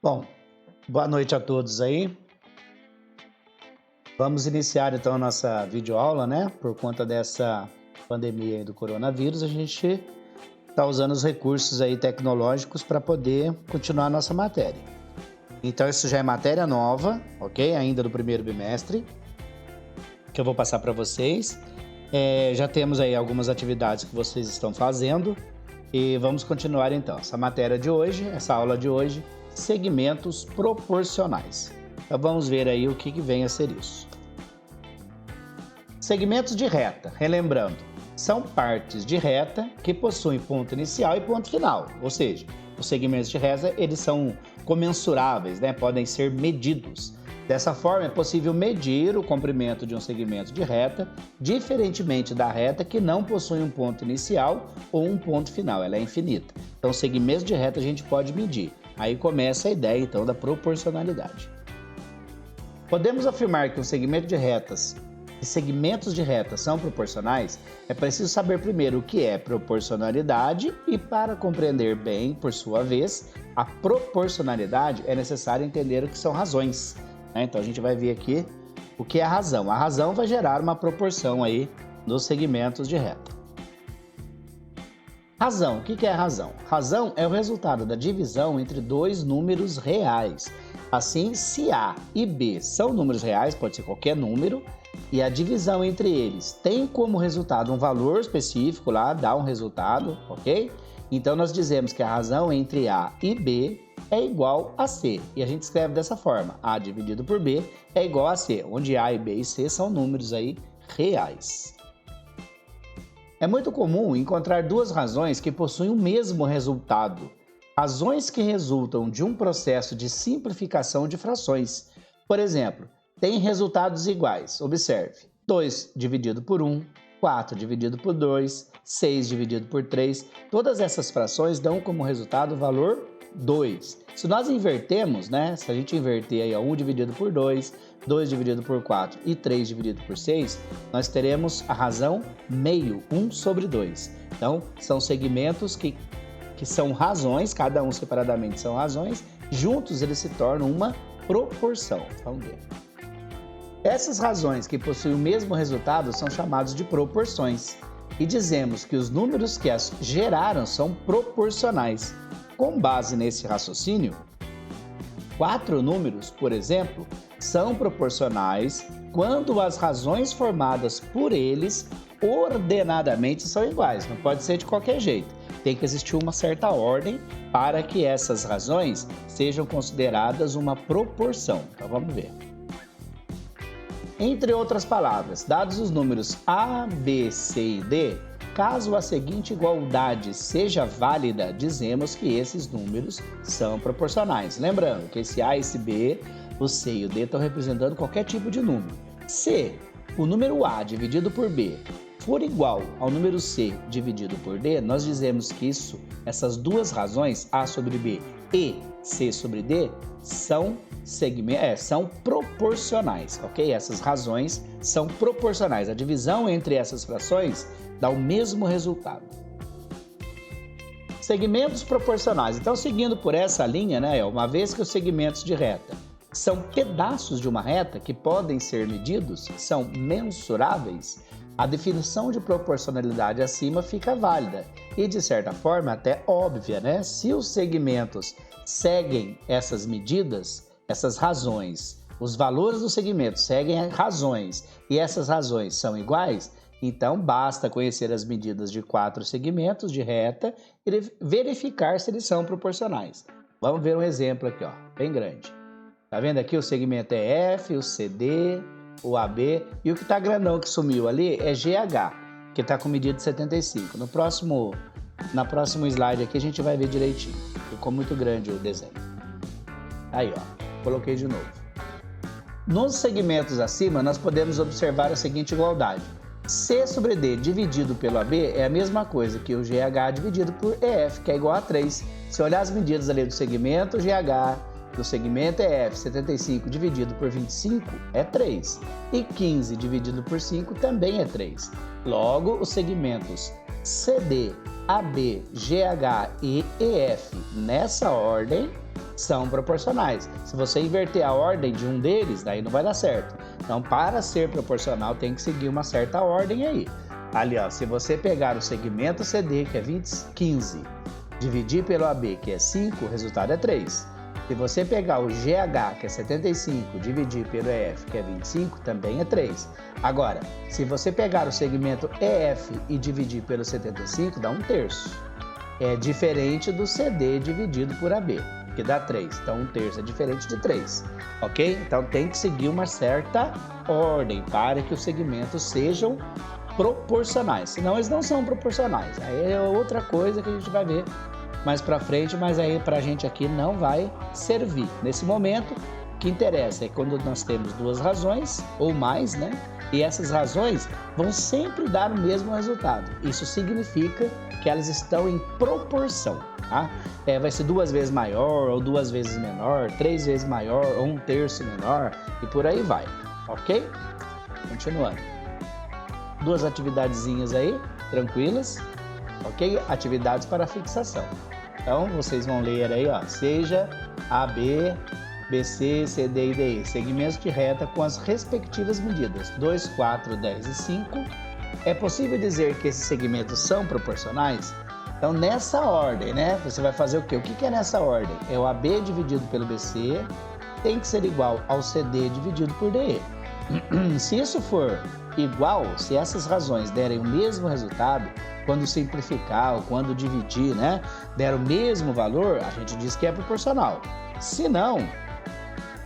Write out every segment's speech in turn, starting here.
Bom, boa noite a todos aí. Vamos iniciar então a nossa videoaula, né? Por conta dessa pandemia aí do coronavírus, a gente está usando os recursos aí tecnológicos para poder continuar a nossa matéria. Então, isso já é matéria nova, ok? Ainda do primeiro bimestre, que eu vou passar para vocês. Já temos aí algumas atividades que vocês estão fazendo e vamos continuar então. Essa matéria de hoje, essa aula de hoje, segmentos proporcionais. Então vamos ver aí o que vem a ser isso. Segmentos de reta, relembrando, são partes de reta que possuem ponto inicial e ponto final, ou seja, os segmentos de reta eles são comensuráveis, né? Podem ser medidos. Dessa forma, é possível medir o comprimento de um segmento de reta, diferentemente da reta que não possui um ponto inicial ou um ponto final, ela é infinita. Então, segmentos de reta a gente pode medir. Aí começa a ideia, então, da proporcionalidade. Podemos afirmar que um segmento de retas e segmentos de reta são proporcionais? É preciso saber primeiro o que é proporcionalidade e, para compreender bem, por sua vez, a proporcionalidade é necessário entender o que são razões. Então a gente vai ver aqui o que é a razão. A razão vai gerar uma proporção aí nos segmentos de reta. Razão, o que é a razão? Razão é o resultado da divisão entre dois números reais. Assim, se A e B são números reais, pode ser qualquer número, e a divisão entre eles tem como resultado um valor específico lá, dá um resultado, ok? Então nós dizemos que a razão entre A e B é igual a C. E a gente escreve dessa forma, A dividido por B é igual a C, onde A e B e C são números aí reais. É muito comum encontrar duas razões que possuem o mesmo resultado. Razões que resultam de um processo de simplificação de frações. Por exemplo, tem resultados iguais. Observe, 2 dividido por 1, 4 dividido por 2, 6 dividido por 3. Todas essas frações dão como resultado o valor 2. Se nós invertemos, né? Se a gente inverter aí 1 dividido por 2, 2 dividido por 4 e 3 dividido por 6, nós teremos a razão meio, 1 sobre 2. Então, são segmentos que são razões, cada um separadamente são razões, juntos eles se tornam uma proporção. Vamos ver. Essas razões que possuem o mesmo resultado são chamadas de proporções. E dizemos que os números que as geraram são proporcionais. Com base nesse raciocínio, 4 números, por exemplo, são proporcionais quando as razões formadas por eles ordenadamente são iguais. Não pode ser de qualquer jeito. Tem que existir uma certa ordem para que essas razões sejam consideradas uma proporção. Então vamos ver. Entre outras palavras, dados os números A, B, C e D, caso a seguinte igualdade seja válida, dizemos que esses números são proporcionais. Lembrando que esse A e esse B, o C e o D estão representando qualquer tipo de número. Se o número A dividido por B for igual ao número C dividido por D, nós dizemos que essas duas razões, A sobre B e C sobre D, são proporcionais, ok? Essas razões são proporcionais. A divisão entre essas frações dá o mesmo resultado. Segmentos proporcionais. Então, seguindo por essa linha, né, uma vez que os segmentos de reta são pedaços de uma reta que podem ser medidos, são mensuráveis, a definição de proporcionalidade acima fica válida e, de certa forma, até óbvia, né? Se os segmentos seguem essas medidas, essas razões, os valores do segmento seguem razões e essas razões são iguais, então basta conhecer as medidas de 4 segmentos de reta e verificar se eles são proporcionais. Vamos ver um exemplo aqui, ó, bem grande. Tá vendo aqui? O segmento é F, o CD, o AB, e o que está grandão que sumiu ali é GH, que está com medida de 75. Na próximo slide aqui a gente vai ver direitinho. Ficou muito grande o desenho. Aí, ó, coloquei de novo. Nos segmentos acima, nós podemos observar a seguinte igualdade. C sobre D dividido pelo AB é a mesma coisa que o GH dividido por EF, que é igual a 3. Se olhar as medidas ali do segmento GH, do segmento EF, 75 dividido por 25 é 3. E 15 dividido por 5 também é 3. Logo, os segmentos CD, AB, GH e EF nessa ordem são proporcionais. Se você inverter a ordem de um deles, daí não vai dar certo. Então, para ser proporcional, tem que seguir uma certa ordem aí. Ali, ó, se você pegar o segmento CD, que é 15, dividir pelo AB, que é 5, o resultado é 3. Se você pegar o GH, que é 75, dividir pelo EF, que é 25, também é 3. Agora, se você pegar o segmento EF e dividir pelo 75, dá 1/3. É diferente do CD dividido por AB, que dá 3. Então, 1/3 é diferente de 3, ok? Então, tem que seguir uma certa ordem para que os segmentos sejam proporcionais. Senão, eles não são proporcionais. Aí é outra coisa que a gente vai ver mais para frente, mas aí para a gente aqui não vai servir. Nesse momento, o que interessa é quando nós temos duas razões ou mais, né? E essas razões vão sempre dar o mesmo resultado. Isso significa que elas estão em proporção, tá? Vai ser 2 vezes maior ou 2 vezes menor, 3 vezes maior ou 1/3 menor e por aí vai, ok? Continuando. 2 atividadezinhas aí, tranquilas, ok? Atividades para fixação. Então, vocês vão ler aí, ó, seja AB, BC, CD e DE, segmentos de reta com as respectivas medidas 2, 4, 10 e 5. É possível dizer que esses segmentos são proporcionais? Então, nessa ordem, né, você vai fazer o quê? O que é nessa ordem? É o AB dividido pelo BC, tem que ser igual ao CD dividido por DE. Se isso for igual, se essas razões derem o mesmo resultado, quando simplificar ou quando dividir, né, der o mesmo valor, a gente diz que é proporcional. Se não,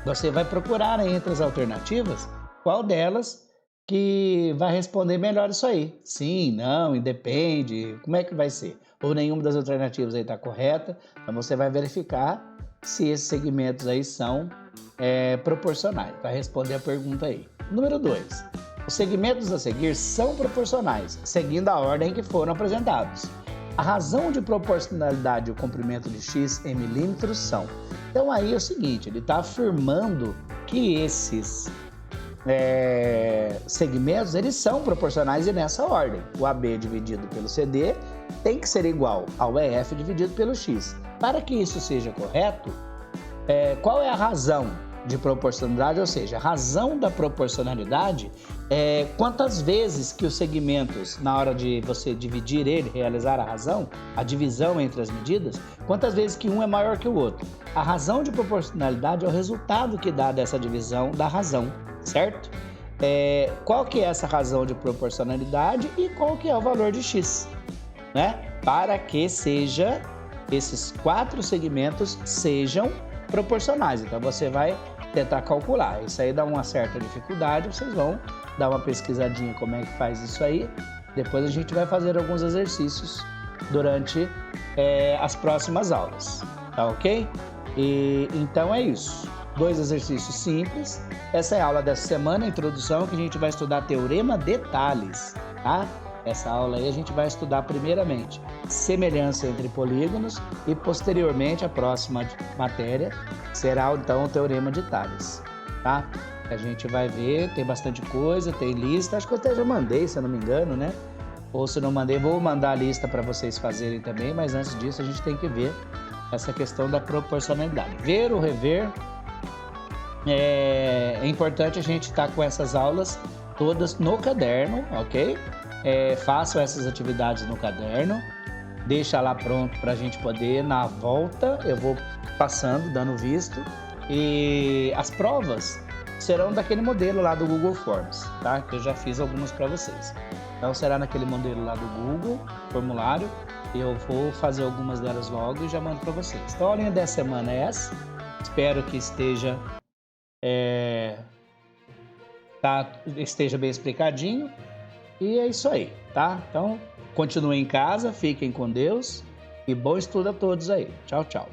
você vai procurar entre as alternativas qual delas que vai responder melhor isso aí. Sim, não, independe, como é que vai ser? Ou nenhuma das alternativas aí está correta, então você vai verificar se esses segmentos aí são proporcionais. Vai responder a pergunta aí. Número 2. Os segmentos a seguir são proporcionais, seguindo a ordem que foram apresentados. A razão de proporcionalidade e o comprimento de x em milímetros são. Então aí é o seguinte, ele está afirmando que esses segmentos eles são proporcionais e nessa ordem. O AB dividido pelo CD tem que ser igual ao EF dividido pelo x. Para que isso seja correto, qual é a razão de proporcionalidade? Ou seja, a razão da proporcionalidade é quantas vezes que os segmentos, na hora de você dividir ele, realizar a razão, a divisão entre as medidas, quantas vezes que um é maior que o outro. A razão de proporcionalidade é o resultado que dá dessa divisão da razão, certo? Qual que é essa razão de proporcionalidade e qual que é o valor de x, né? Para que esses 4 segmentos sejam proporcionais. Então você vai tentar calcular. Isso aí dá uma certa dificuldade, vocês vão dar uma pesquisadinha como é que faz isso aí. Depois a gente vai fazer alguns exercícios durante as próximas aulas, tá ok? E então é isso. 2 exercícios simples. Essa é a aula dessa semana, a introdução, que a gente vai estudar teorema de Tales, tá? Essa aula aí a gente vai estudar primeiramente semelhança entre polígonos e posteriormente a próxima matéria será então o teorema de Tales, tá? A gente vai ver, tem bastante coisa, tem lista, acho que eu até já mandei, se eu não me engano, né? Ou se não mandei, vou mandar a lista para vocês fazerem também, mas antes disso a gente tem que ver essa questão da proporcionalidade. Ver ou rever, é importante a gente estar com essas aulas todas no caderno, ok? Façam essas atividades no caderno, deixa lá pronto para a gente poder, na volta, eu vou passando, dando visto, e as provas serão daquele modelo lá do Google Forms, tá? Que eu já fiz algumas para vocês. Então será naquele modelo lá do Google, formulário, eu vou fazer algumas delas logo e já mando para vocês. Então a aulinha dessa semana é essa, espero que esteja bem explicadinho. E é isso aí, tá? Então, continuem em casa, fiquem com Deus e bom estudo a todos aí. Tchau, tchau.